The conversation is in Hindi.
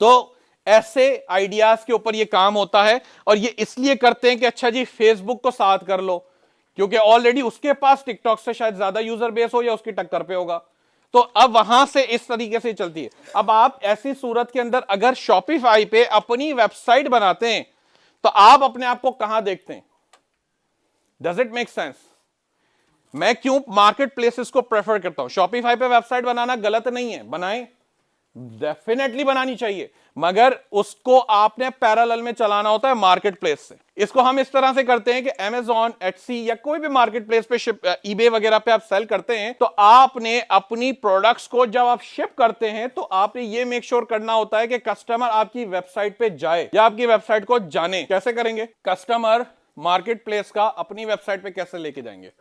तो ऐसे आइडियाज के ऊपर ये काम होता है, और ये इसलिए करते हैं कि अच्छा जी फेसबुक को साथ कर लो, क्योंकि ऑलरेडी उसके पास टिकटॉक से शायद ज्यादा यूजर बेस हो या उसकी टक्कर पे होगा। तो अब वहां से इस तरीके से चलती है। अब आप ऐसी सूरत के अंदर अगर शॉपिफाई पे अपनी वेबसाइट बनाते हैं तो आप अपने आप को कहां देखते हैं? Does it make sense? मैं क्यों मार्केट प्लेसेस को प्रेफर करता हूं? शॉपिफाई पे वेबसाइट बनाना गलत नहीं है, बनाएं, डेफिनेटली बनानी चाहिए, मगर उसको आपने पैरेलल में चलाना होता है मार्केट प्लेस से। इसको हम इस तरह से करते हैं कि Amazon, Etsy या कोई भी मार्केट प्लेस पे शिप, eBay वगैरह पे आप सेल करते हैं, तो आपने अपनी प्रोडक्ट्स को जब आप शिप करते हैं तो आपने ये मेक श्योर करना होता है कि कस्टमर आपकी वेबसाइट पे जाए या आपकी वेबसाइट को जाने। कैसे करेंगे? कस्टमर मार्केट प्लेस का अपनी वेबसाइट पे कैसे लेके जाएंगे?